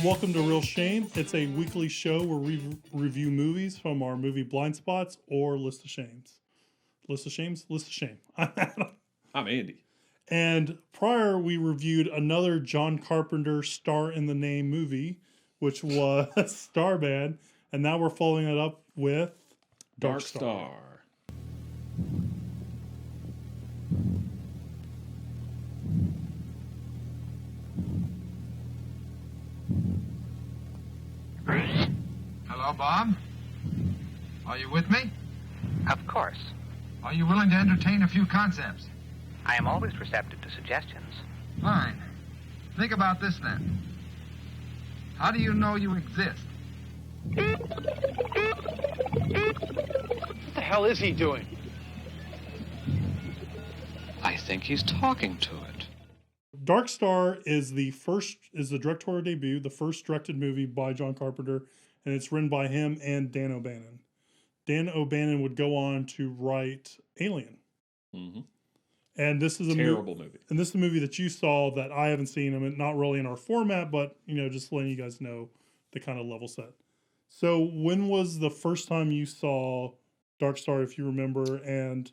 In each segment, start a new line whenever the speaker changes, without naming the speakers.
welcome to Real Shame. It's a weekly show where we review movies from our movie blind spots or list of shames. List of shames? List of shame. I'm Adam.
I'm Andy.
And prior, we reviewed another John Carpenter star in the name movie, which was Starman. And now we're following it up with
Dark Star.
Hello, Bob. Are you with me?
Of course.
Are you willing to entertain a few concepts?
I am always receptive to suggestions.
Fine. Think about this then. How do you know you exist?
What the hell is he doing?
I think he's talking to it.
Dark Star is the directorial debut, the first directed movie by John Carpenter, and it's written by him and Dan O'Bannon. Dan O'Bannon would go on to write Alien.
Mm-hmm.
And this is a
terrible movie.
And this is a movie that you saw that I haven't seen. I mean, not really in our format, but just letting you guys know the kind of level set. So when was the first time you saw Dark Star, if you remember, and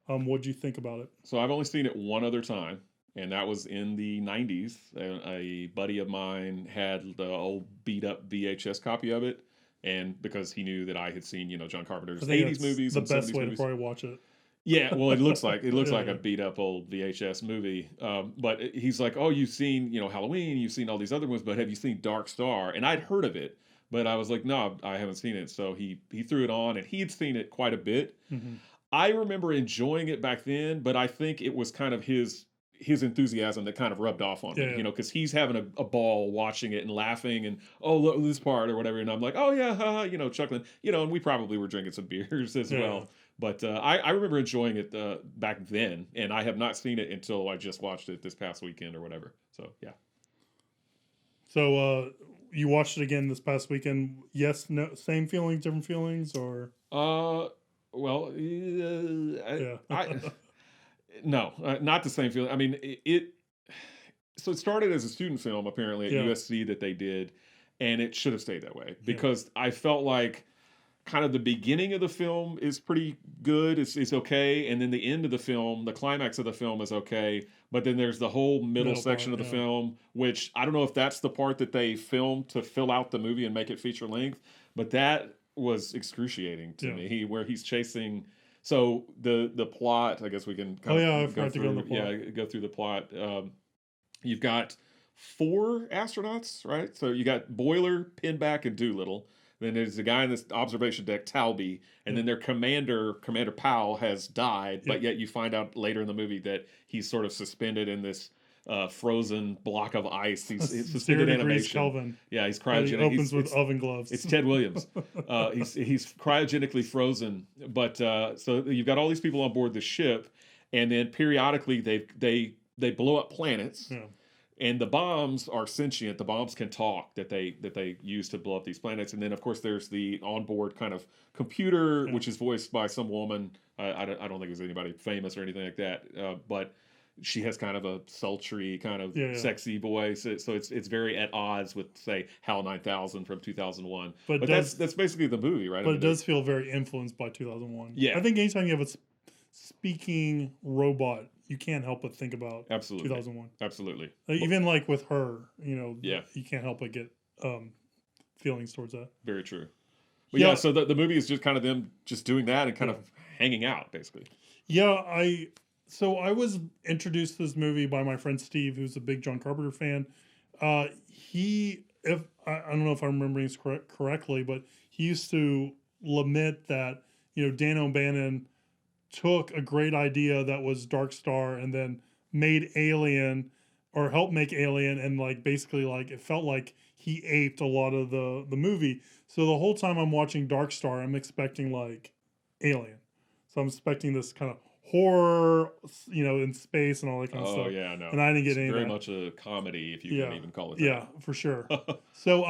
what'd you think about it?
So I've only seen it one other time, and that was in the 90s. A buddy of mine had the old beat-up VHS copy of it, and because he knew that I had seen, John Carpenter's 80s movies
the
and
best
70s
way
movies.
to probably watch it.
Yeah, well, it looks like a beat-up old VHS movie. But he's like, oh, you've seen, Halloween, you've seen all these other ones, but have you seen Dark Star? And I'd heard of it, but I was like, no, I haven't seen it. So he threw it on, and he'd seen it quite a bit. Mm-hmm. I remember enjoying it back then, but I think it was kind of his enthusiasm that kind of rubbed off on me, because he's having a ball watching it and laughing and, oh, look, this part or whatever. And I'm like, oh, yeah, haha, chuckling, and we probably were drinking some beers as well. But I remember enjoying it back then, and I have not seen it until I just watched it this past weekend or whatever. So, yeah.
So you watched it again this past weekend. Yes, no, same feelings, different feelings, or?
Well, no, not the same feeling. I mean, so it started as a student film, apparently, at USC that they did, and it should have stayed that way because I felt like kind of the beginning of the film is pretty good. It's okay. And then the end of the film, the climax of the film is okay. But then there's the whole middle section of the film, which I don't know if that's the part that they filmed to fill out the movie and make it feature length. But that was excruciating to me, where he's chasing. So the plot, I guess we can kind of go through the plot. You've got 4 astronauts, right? So you got Boiler, Pinback, and Doolittle. Then there's a guy in this observation deck, Talby, and then their Commander Powell, has died, but yet you find out later in the movie that he's sort of suspended in this frozen block of ice. He's suspended animation.
Kelvin.
Yeah, he's cryogenic.
He opens with oven gloves.
It's Ted Williams. He's cryogenically frozen. But so you've got all these people on board the ship, and then periodically they blow up planets. Yeah. And the bombs are sentient. The bombs can talk that they use to blow up these planets. And then, of course, there's the onboard kind of computer, which is voiced by some woman. I don't think there's anybody famous or anything like that. But she has kind of a sultry, kind of sexy voice. So it's very at odds with, say, HAL 9000 from 2001. But that's basically the movie, right?
But it does feel very influenced by 2001.
Yeah.
I think anytime you have a speaking robot, you can't help but think about 2001.
Absolutely.
Even like with her, you can't help but get feelings towards that.
Very true. But so the movie is just kind of them just doing that and kind of hanging out, basically.
Yeah, I was introduced to this movie by my friend Steve, who's a big John Carpenter fan. I don't know if I'm remembering this correctly, but he used to lament that, Dan O'Bannon took a great idea that was Dark Star and then made Alien, or helped make Alien, and basically it felt like he aped a lot of the movie. So the whole time I'm watching Dark Star, I'm expecting Alien. So I'm expecting this kind of horror, in space and all that kind of stuff. Oh yeah, no. And I didn't get any of that.
Very much a comedy, if you can even call it that.
Yeah, for sure. So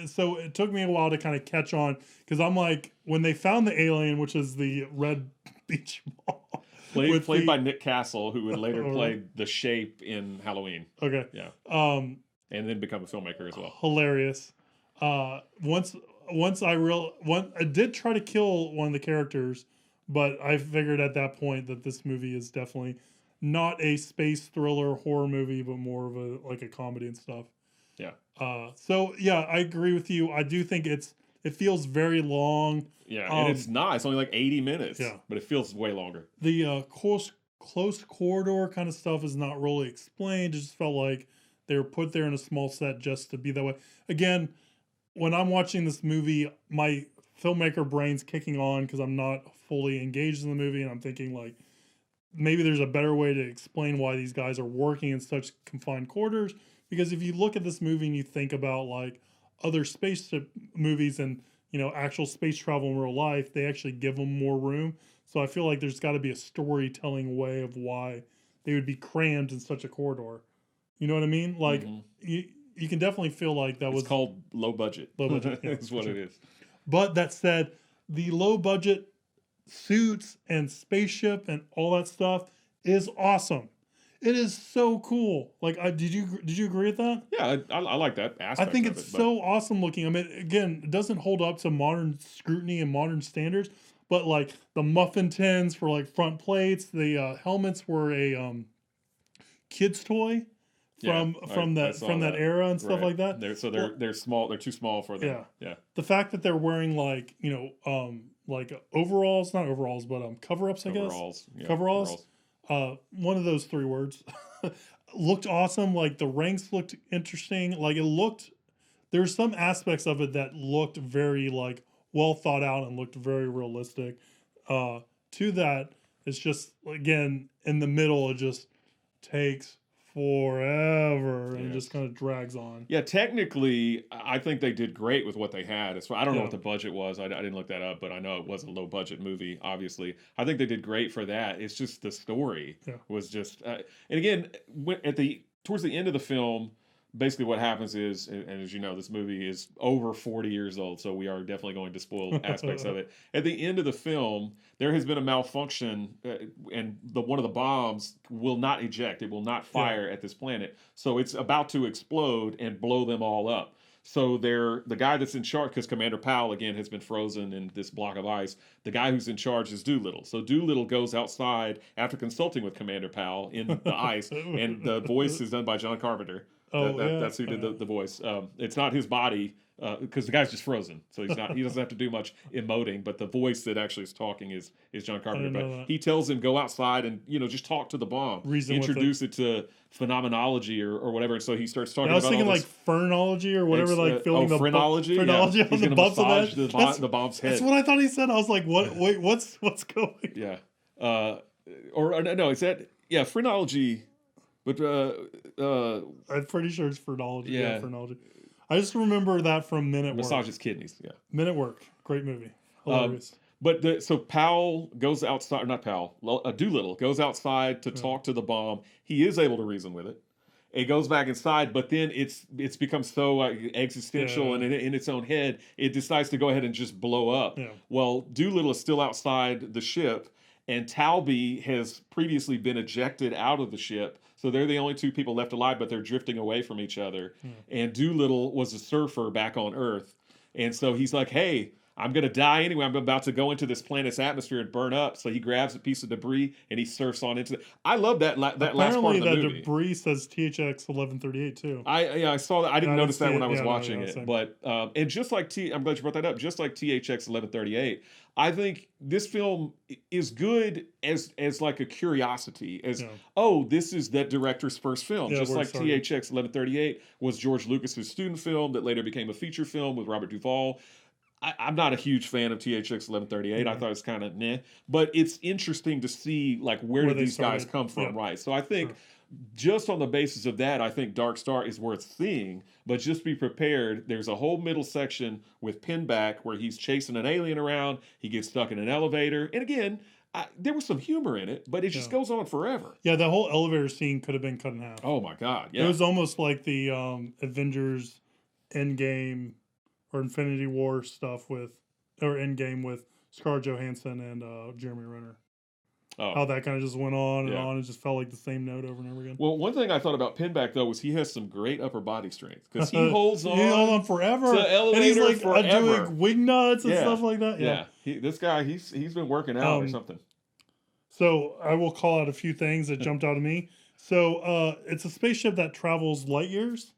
so it took me a while to kind of catch on, because I'm like, when they found the alien, which is the red beach ball,
played by Nick Castle, who would later play the Shape in Halloween.
Okay.
Yeah. and then become a filmmaker as well.
Hilarious. Once I did try to kill one of the characters, but I figured at that point that this movie is definitely not a space thriller horror movie, but more of a comedy and stuff.
Yeah.
So yeah, I agree with you. I do think it feels very long.
Yeah, and it's not. It's only like 80 minutes.
Yeah.
But it feels way longer.
The close corridor kind of stuff is not really explained. It just felt like they were put there in a small set just to be that way. Again, when I'm watching this movie, my filmmaker brain's kicking on because I'm not fully engaged in the movie, and I'm thinking like maybe there's a better way to explain why these guys are working in such confined quarters. Because if you look at this movie and you think about like other spaceship movies and actual space travel in real life, they actually give them more room. So I feel like there's got to be a storytelling way of why they would be crammed in such a corridor. You know what I mean? Like you can definitely feel like that was
called low budget.
Low budget, yeah,
is what
sure.
it is.
But that said, the low budget suits and spaceship and all that stuff is awesome. It is so cool. Like, did you agree with that?
Yeah, I like that aspect.
I think it's so awesome looking. I mean, again, it doesn't hold up to modern scrutiny and modern standards, but like the muffin tins for like front plates, the helmets were a kid's toy from that era and stuff like that.
They're small. They're too small for them. Yeah.
The fact that they're wearing like like overalls, not overalls, but cover-ups, I guess.
Overalls. Yeah,
coveralls. One of those three words looked awesome. Like the ranks looked interesting. Like there's some aspects of it that looked very like well thought out and looked very realistic. To that, it's just again in the middle. It just takes forever and just kind of drags on.
Yeah, technically, I think they did great with what they had. I don't know what the budget was. I didn't look that up, but I know it was a low budget movie. Obviously, I think they did great for that. It's just the story was just, and again, towards the end of the film, basically what happens is, and as you know, this movie is over 40 years old, so we are definitely going to spoil aspects of it. At the end of the film, there has been a malfunction, and one of the bombs will not eject. It will not fire at this planet. So it's about to explode and blow them all up. So the guy that's in charge, because Commander Powell, again, has been frozen in this block of ice, the guy who's in charge is Doolittle. So Doolittle goes outside after consulting with Commander Powell in the ice, and the voice is done by John Carpenter. That's who did the voice. It's not his body because the guy's just frozen, so he doesn't have to do much emoting. But the voice that actually is talking is John Carpenter. But he tells him go outside and just talk to the bomb, introduce it to phenomenology or whatever. And so he starts talking. I was thinking
like phrenology or whatever, like feeling the
phrenology.
Phrenology on the bumps of
the bomb's head.
That's what I thought he said. I was like, what? Wait, what's going?
Yeah, or no, is that phrenology? But
I'm pretty sure it's phrenology. Yeah, phrenology. I just remember that from Men at Work.
Massages kidneys. Yeah.
Men at Work. Great movie. Hilarious.
So Powell goes outside, not Powell, Doolittle goes outside to talk to the bomb. He is able to reason with it. It goes back inside, but then it's become so existential and in its own head, it decides to go ahead and just blow up. Yeah. Well, Doolittle is still outside the ship, and Talby has previously been ejected out of the ship. So they're the only two people left alive, but they're drifting away from each other. And Doolittle was a surfer back on Earth. And so he's like, hey, I'm going to die anyway. I'm about to go into this planet's atmosphere and burn up. So he grabs a piece of debris and he surfs on into it. I love that last part of the movie.
Apparently that debris says THX 1138 too.
I saw that. I didn't notice that when I was watching it. But and just like I'm glad you brought that up. Just like THX 1138, I think this film is good as like a curiosity. This is that director's first film. Just like THX 1138 was George Lucas's student film that later became a feature film with Robert Duvall. I'm not a huge fan of THX 1138. I thought it was kind of meh, but it's interesting to see like where did these guys come from, right? So I think just on the basis of that, I think Dark Star is worth seeing, but just be prepared. There's a whole middle section with Pinback where he's chasing an alien around. He gets stuck in an elevator, and again, there was some humor in it, but it just goes on forever.
Yeah, that whole elevator scene could have been cut in half.
Oh my God! Yeah,
it was almost like the Avengers Endgame or Infinity War stuff or Endgame with Scarlett Johansson and Jeremy Renner. how that kind of just went on and on. It just felt like the same note over and over again.
Well, one thing I thought about Pinback though was he has some great upper body strength because he holds on.
He holds on forever,
and he's like
doing wing nuts and stuff like that.
Yeah, this guy he's been working out or something.
So I will call out a few things that jumped out at me. So it's a spaceship that travels light years,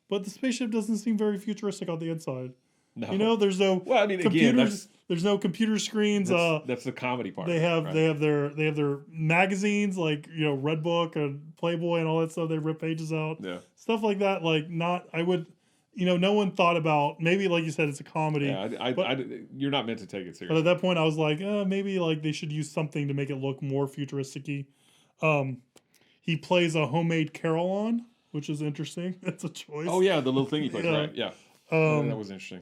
but the spaceship doesn't seem very futuristic on the inside. No. You know, there's no computers. There's no computer screens.
That's the comedy part.
They have their magazines like Red Book and Playboy and all that stuff. They rip pages out.
Yeah.
Stuff like that. Like no one thought about, maybe like you said, it's a comedy.
Yeah, you're not meant to take it seriously.
But at that point, I was like, maybe like they should use something to make it look more futuristic-y. He plays a homemade carillon, which is interesting. That's a choice.
Oh yeah, the little thing he plays, right? Yeah, that was interesting.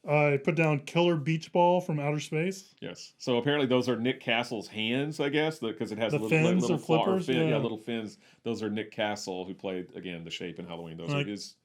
I put down Killer Beach Ball from Outer Space.
Yes. So apparently those are Nick Castle's hands, I guess, because it has
the fins
little
or flippers.
little fins. Those are Nick Castle, who played again the Shape in Halloween. Those are his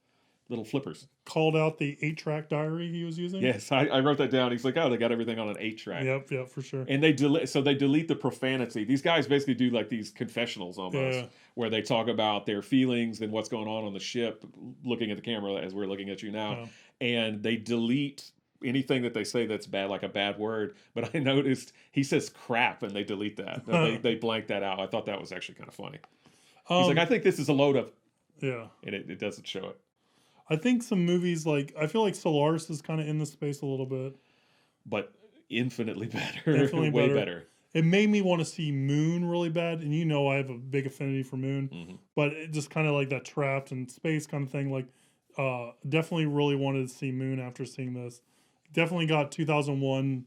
little flippers.
Called out the 8-track diary he was using.
Yes, I wrote that down. He's like, they got everything on an 8-track.
Yep, for sure.
And they delete the profanity. These guys basically do like these confessionals almost, where they talk about their feelings and what's going on the ship, looking at the camera as we're looking at you now, and they delete anything that they say that's bad, like a bad word. But I noticed he says crap, and they delete that. They blank that out. I thought that was actually kind of funny. He's like, I think this is a load of, and it doesn't show it.
I think some movies I feel like Solaris is kind of in the space a little bit,
but infinitely better, way better.
It made me want to see Moon really bad, and I have a big affinity for Moon, but it just kind of like that trapped in space kind of thing. Like, definitely really wanted to see Moon after seeing this. Definitely got 2001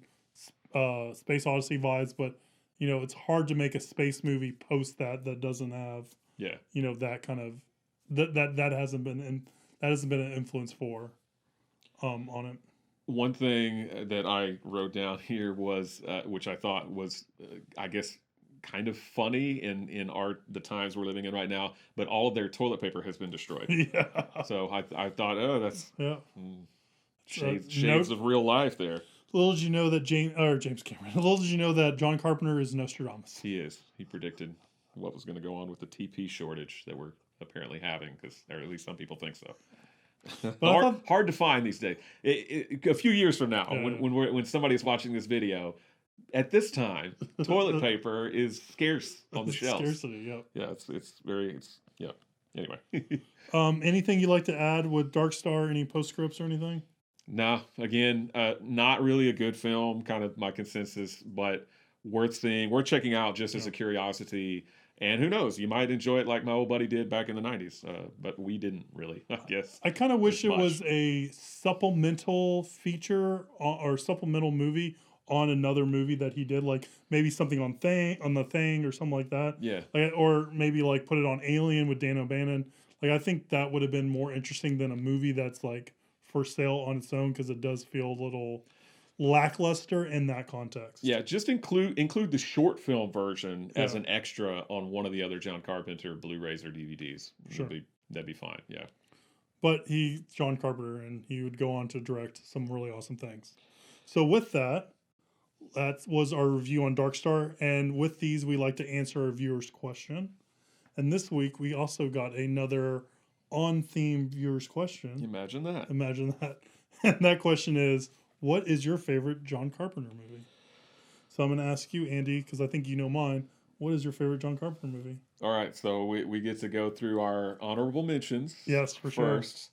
Space Odyssey vibes, but it's hard to make a space movie post that doesn't have that kind of that hasn't been in. That hasn't been an influence on it.
One thing that I wrote down here was, which I thought was, I guess, kind of funny in the times we're living in right now, but all of their toilet paper has been destroyed. Yeah. So I thought, that's shades of real life there.
Little did you know that James Cameron. Little did you know that John Carpenter is Nostradamus.
He is. He predicted what was going to go on with the TP shortage that we're apparently having, or at least some people think so. Hard to find these days. A few years from now, when somebody's watching this video, at this time, toilet paper is scarce on the shelves.
Scarcity,
yeah. Yeah, Anyway,
anything you'd like to add with Dark Star? Any postscripts or anything?
No. Again, not really a good film. Kind of my consensus, but worth seeing, worth checking out just as a curiosity. And who knows, you might enjoy it like my old buddy did back in the 90s, but we didn't really, I guess.
I kind of wish it was a supplemental feature or supplemental movie on another movie that he did, like maybe something on the Thing or something like that.
Yeah.
Or maybe like put it on Alien with Dan O'Bannon. Like, I think that would have been more interesting than a movie that's like for sale on its own, because it does feel a little lackluster in that context.
Yeah, just include the short film version as an extra on one of the other John Carpenter Blu-rays or DVDs.
Sure.
That'd be fine, yeah.
But he's John Carpenter, and he would go on to direct some really awesome things. So with that was our review on Dark Star, and with these, we like to answer our viewers' question. And this week, we also got another on-theme viewers' question.
Imagine that.
And that question is, what is your favorite John Carpenter movie? So I'm going to ask you, Andy, because I think you know mine. What is your favorite John Carpenter movie?
All right, so we get to go through our honorable mentions.
Yes, for sure.
First,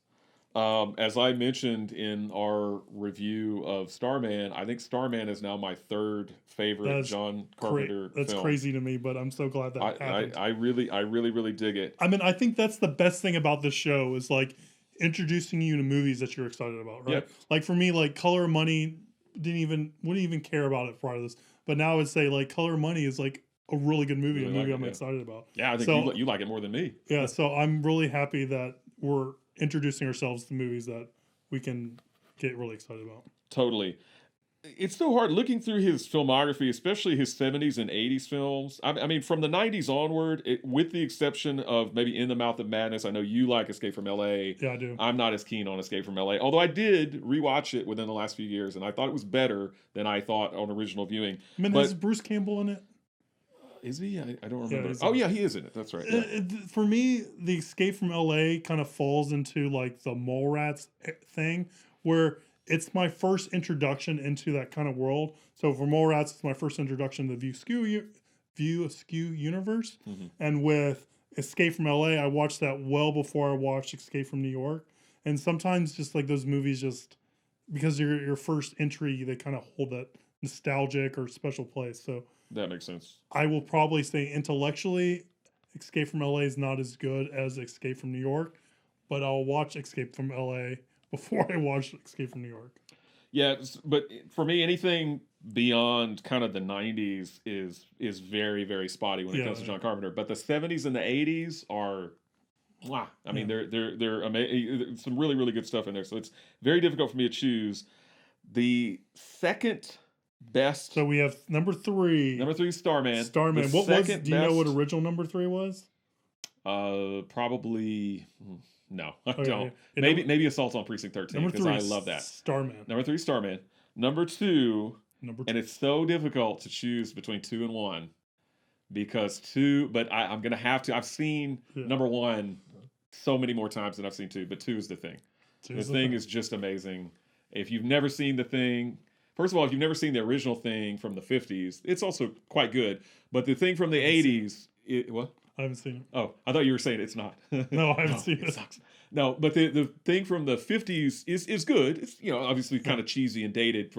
as I mentioned in our review of Starman, I think Starman is now my third favorite John Carpenter film.
That's crazy to me, but I'm so glad that happened.
I really dig it.
I mean, I think that's the best thing about this show is like introducing you to movies that you're excited about, right?
Yep.
Like for me, like Color of Money wouldn't even care about it prior to this, but now I would say like Color of Money is like a really good movie, I'm excited about.
Yeah, I think you like it more than me.
Yeah, so I'm really happy that we're introducing ourselves to movies that we can get really excited about.
Totally. It's so hard looking through his filmography, especially his 70s and 80s films. I mean, from the 90s onward, with the exception of maybe In the Mouth of Madness, I know you like Escape from L.A.
Yeah, I do.
I'm not as keen on Escape from L.A., although I did rewatch it within the last few years, and I thought it was better than I thought on original viewing.
I mean, has Bruce Campbell in it?
Is he? I don't remember.
he's
Oh,
in it.
yeah, he is in it. That's right. Yeah.
For me, the Escape from LA kind of falls into like the mole rats thing, where it's my first introduction into that kind of world. So for mole rats, it's my first introduction to the View Askew universe, and with Escape from LA, I watched that well before I watched Escape from New York. And sometimes just like those movies, just because you're your first entry, they kind of hold that nostalgic or special place. So
That makes sense.
I will probably say intellectually, Escape from LA is not as good as Escape from New York, but I'll watch Escape from LA before I watch Escape from New York.
Yeah, but for me, anything beyond kind of the 90s is very, very spotty when it comes to John Carpenter. But the 70s and the 80s are, wow. I mean, they're amazing. Some really, really good stuff in there. So it's very difficult for me to choose. The second best.
So we have number 3.
Number 3 is Starman.
Starman.
The
What was?
second
Do you know what
best-
original number 3 was?
Probably no. I
Okay,
don't.
yeah.
Maybe Assault on Precinct 13
Number
because
3
I
is
love that.
Starman.
Number 3 Starman. Number 2.
Number 2.
And it's so difficult to choose between 2 and 1 because 2. But I'm gonna have to. I've seen number 1 so many more times than I've seen 2. But 2 is The Thing. The Thing is just amazing. If you've never seen The Thing, first of all, if you've never seen the original Thing from the 50s, it's also quite good. But The Thing from the 80s, what?
I haven't seen it.
Oh, I thought you were saying it's not.
No, I haven't seen it.
Sucks. No, but the Thing from the 50s is good. It's obviously kind of cheesy and dated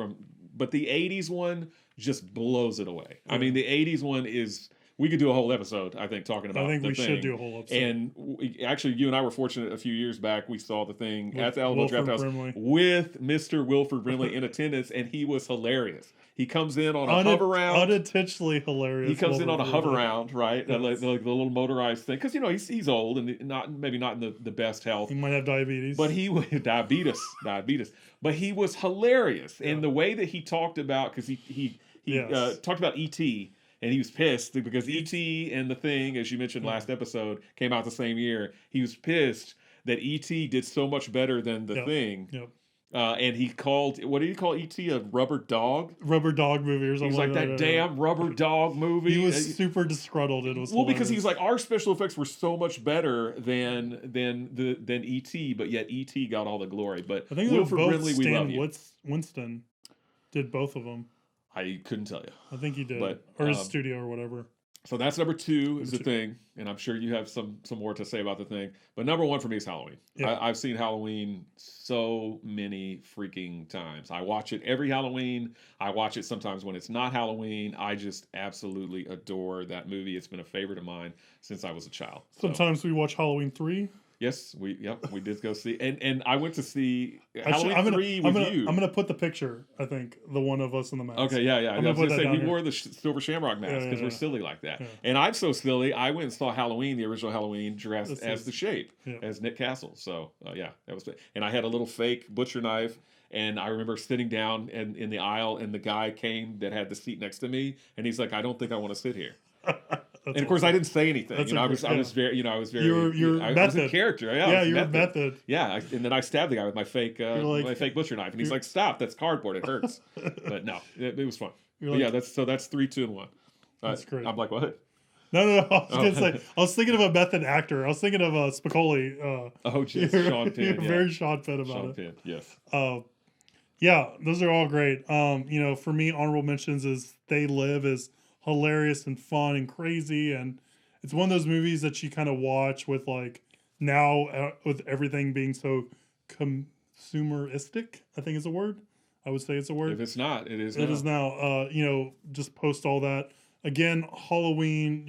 but the 80s one just blows it away. I mean, the 80s one is. We could do a whole episode, I think, talking about.
I think
The
we
Thing.
should do a whole episode.
And actually, you and I were fortunate a few years back. We saw The Thing
With
at the Alamo
Wilford
Draft House
Brimley.
with Mr. Wilford Brimley in attendance, and he was hilarious. He comes in on a hover round.
Unintentionally hilarious.
He comes in on a
Wilford
hover
Brimley.
round, right?
Yes.
Like the little motorized thing, because he's old and maybe not in the best health.
He might have diabetes.
But he was diabetes. But he was hilarious, and the way that he talked about because he talked about E.T. and he was pissed because E.T. and The Thing, as you mentioned last episode, came out the same year. He was pissed that E.T. did so much better than The Thing.
Yep.
And he called, what did he call E.T.? A rubber dog?
Rubber dog movie or something.
He's like that damn rubber dog movie.
He was super disgruntled. It was
because he was like, our special effects were so much better than E.T., but yet E.T. got all the glory. But
I think
Wilford
both
Brimley, we love
Stan
you.
Winston did both of them.
I couldn't tell you.
I think he did,
But,
or his studio or whatever.
So that's number 2 is The Thing, and I'm sure you have some more to say about The Thing. But number 1 for me is Halloween.
Yeah.
I've seen Halloween so many freaking times. I watch it every Halloween. I watch it sometimes when it's not Halloween. I just absolutely adore that movie. It's been a favorite of mine since I was a child. So,
Sometimes we watch Halloween 3.
yes, we did go see, and I went to see
Actually,
Halloween 3 with you.
I'm gonna put the picture. I think the one of us in the mask.
Okay, yeah. I
I'm gonna
was
put
gonna
that
say
down
we
here.
wore the silver shamrock mask because we're silly like that,
Yeah.
and I'm so silly. I went and saw Halloween, the original Halloween, dressed as the Shape,
Yeah.
as Nick Castle. So that was. And I had a little fake butcher knife, and I remember sitting down in the aisle, and the guy came that had the seat next to me, and he's like, "I don't think I want to sit here." And of course, I didn't say anything.
That's
I was very.
You're
I was in
method.
character.
Yeah,
you're
you're method.
Yeah, and then I stabbed the guy with my fake my fake butcher knife, and he's like, "Stop! That's cardboard. It hurts." But no, it was fun.
You're
But
like-
yeah, that's 3, 2, and 1.
That's great.
I'm like, what?
No. I was gonna say. I was thinking of a method actor. I was thinking of Spicoli.
Oh, just
you're,
Sean Penn.
You're
Yeah.
very Sean Penn about
Sean
it.
Penn. Yes.
Yeah, those are all great. For me, honorable mentions is They Live is hilarious and fun and crazy, and it's one of those movies that you kind of watch with now with everything being so consumeristic. I think is a word. I would say it's a word.
If it's not, it is.
It is now. Just post all that again. Halloween.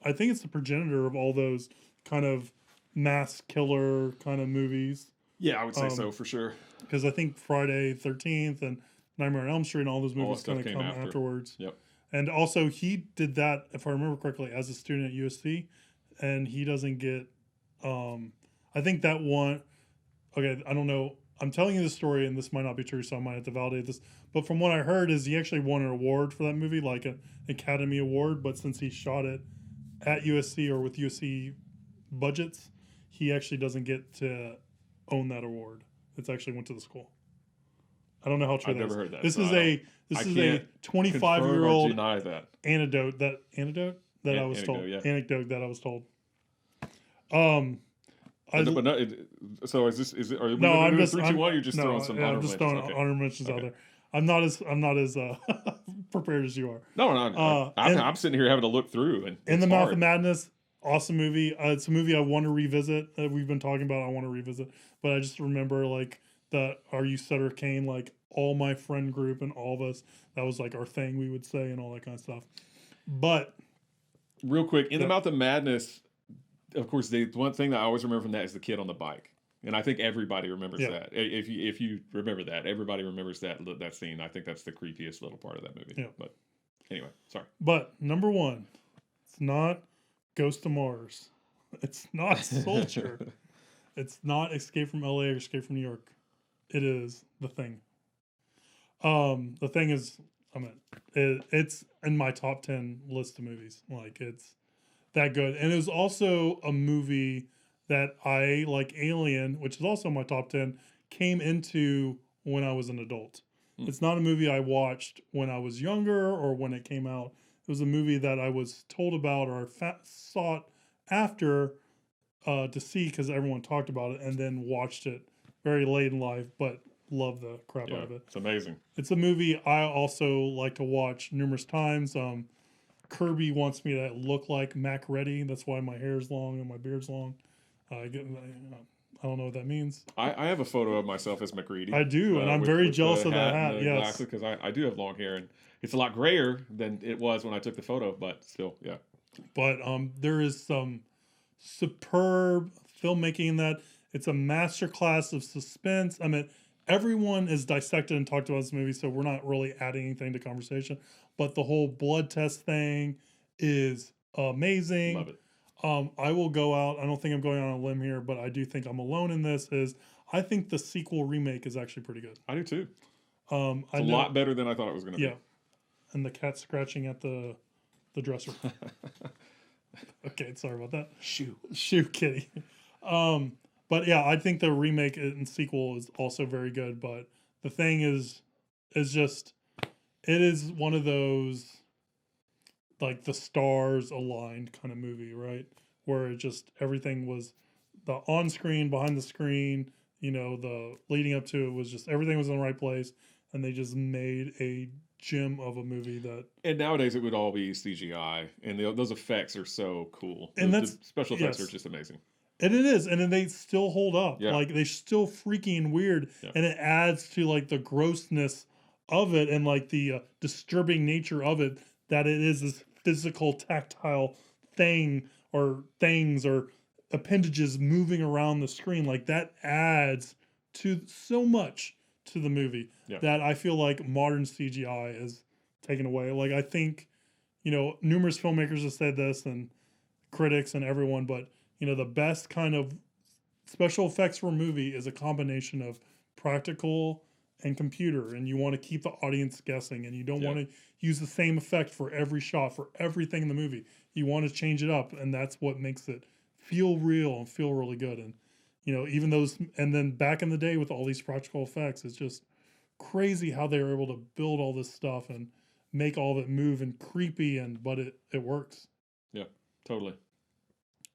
I think it's the progenitor of all those kind of mass killer kind of movies.
Yeah, I would say so for sure.
Because I think Friday 13th and Nightmare on Elm Street and all those movies
stuff
kind of
came
come
after.
afterwards.
Yep.
And also he did that, if I remember correctly, as a student at USC, and he doesn't get. I think that one. Okay, I don't know. I'm telling you the story, and this might not be true, so I might have to validate this. But from what I heard, is he actually won an award for that movie, like an Academy Award. But since he shot it at USC or with USC budgets, he actually doesn't get to own that award. It's actually went to the school. I don't know how true
I've
that
never
is.
heard that.
This
so
is
I
a
can't
25-year-old
deny that.
anecdote that I was told.
Yeah.
Anecdote that I was told.
But no, so is this? Are we
No, I'm
doing
just
3, 2, 1? You're just throwing some
I'm just throwing honorable mentions out there. I'm not as prepared as you are.
No, I'm sitting here having to look through. And
In the Mouth of Madness, awesome movie. It's a movie I want to revisit. We've been talking about. I want to revisit, but I just remember like the "Are You Sutter Kane?" Like all my friend group and all of us. That was like our thing we would say and all that kind of stuff. But
real quick, In the Mouth of Madness. Of course, the one thing that I always remember from that is the kid on the bike, and I think everybody remembers that. If you remember that, everybody remembers that scene. I think that's the creepiest little part of that movie.
Yeah.
But anyway, sorry.
But number one, it's not Ghost of Mars. It's not Soldier. It's not Escape from LA or Escape from New York. It is The Thing. The Thing is, it's in my top 10 list of movies. Like it's that good. And it was also a movie that I, like Alien, which is also in my top 10, came into when I was an adult. It's not a movie I watched when I was younger or when it came out. It was a movie that I was told about or sought after to see because everyone talked about it, and then watched it very late in life, but loved the crap out of it.
It's amazing.
It's a movie I also like to watch numerous times. Kirby wants me to look like Mac Reddy. That's why my hair is long and my beard's long. I don't know what that means.
I have a photo of myself as McReady.
I do, and I'm very jealous of that hat. Yes,
because I do have long hair, and it's a lot grayer than it was when I took the photo, but still, yeah.
But there is some superb filmmaking in that. It's a masterclass of suspense. I mean, everyone is dissected and talked about this movie, so we're not really adding anything to conversation. But the whole blood test thing is amazing.
Love it.
I will go out. I don't think I'm going on a limb here, but I do think I'm alone in this. I think the sequel remake is actually pretty good.
I do too. It's a lot better than I thought it was going to be.
Yeah, and the cat scratching at the dresser. Okay, sorry about that. Shoo, kitty. But yeah, I think the remake and sequel is also very good. But The Thing is just, it is one of those, like the stars aligned kind of movie, right? Where it just, everything was the on screen, behind the screen, the leading up to it was just, everything was in the right place. And they just made a gem of a movie that.
And nowadays it would all be CGI. And those effects are so cool.
And
the special effects are just amazing.
And it is. And then they still hold up.
Yeah.
Like they're still freaking weird. Yeah. And it adds to like the grossness of it and like the disturbing nature of it, that it is this physical, tactile thing or things or appendages moving around the screen. Like that adds to so much to the movie that I feel like modern CGI is taken away. Like I think, numerous filmmakers have said this and critics and everyone, but the best kind of special effects for a movie is a combination of practical and computer, and you want to keep the audience guessing, and you don't want to use the same effect for every shot, for everything in the movie. You want to change it up, and that's what makes it feel real and feel really good. And even those, and then back in the day with all these practical effects, it's just crazy how they were able to build all this stuff and make all of it move and creepy, but it works.
Yeah, totally.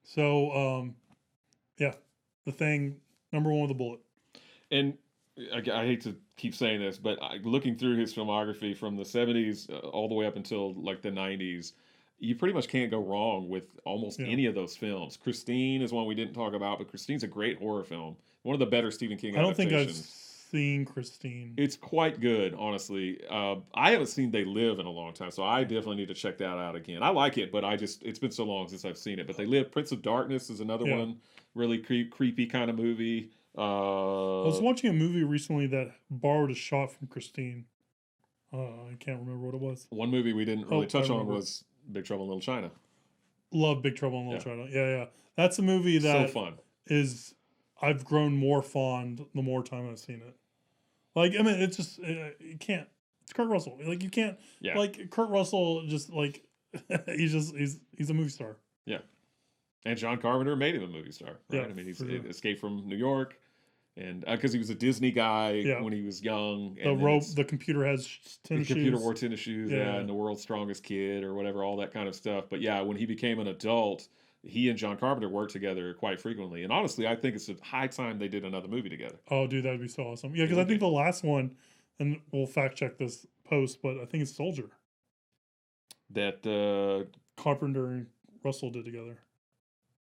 So, The Thing, number one with a bullet.
And I hate to keep saying this, but looking through his filmography from the 70s all the way up until like the 90s, you pretty much can't go wrong with almost any of those films. Christine is one we didn't talk about, but Christine's a great horror film. One of the better Stephen King adaptations.
I don't think I've seen Christine.
It's quite good, honestly. I haven't seen They Live in a long time, so I definitely need to check that out again. I like it, but it's been so long since I've seen it. But They Live, Prince of Darkness is another one, really creepy kind of movie. I
was watching a movie recently that borrowed a shot from Christine. I can't remember what it was.
One movie we didn't really touch on was Big Trouble in Little China.
Love Big Trouble in Little China. Yeah. That's a movie that
so fun.
I've grown more fond the more time I've seen it. Like, I mean, it's just, you can't, it's Kurt Russell. Like, you can't, like, Kurt Russell just, like, he's a movie star. Yeah.
And John Carpenter made him a movie star, right?
Yeah,
I mean, he's Escape from New York, And because he was a Disney guy
Yeah.
when he was young.
The
And then
the computer has tennis
the computer
shoes.
wore tennis shoes,
Yeah.
and the world's strongest kid or whatever, all that kind of stuff. But yeah, when he became an adult, he and John Carpenter worked together quite frequently. And honestly, I think it's a high time they did another movie together.
Oh, dude, that'd be so awesome. Yeah, because I think the last one, and we'll fact check this post, but I think it's Soldier.
That
Carpenter and Russell did together.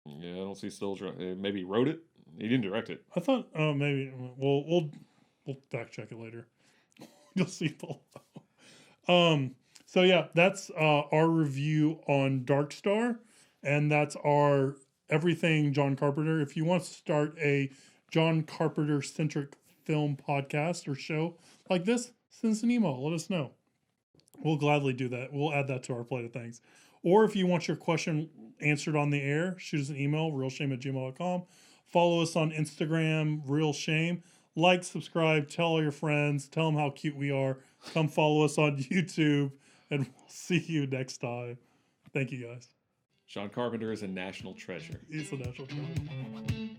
yeah, I don't see Soldier. Maybe he wrote it. He didn't direct it.
I thought, oh, maybe we'll fact check it later. You'll see below. So yeah, that's our review on Dark Star, and that's our everything John Carpenter. If you want to start a John Carpenter centric film podcast or show like this, send us an email. Let us know. We'll gladly do that. We'll add that to our plate of things. Or if you want your question answered on the air, shoot us an email, realshame@gmail.com. Follow us on Instagram, Real Shame. Like, subscribe, tell all your friends, tell them how cute we are. Come follow us on YouTube, and we'll see you next time. Thank you, guys.
John Carpenter is a national treasure.
He's a national treasure.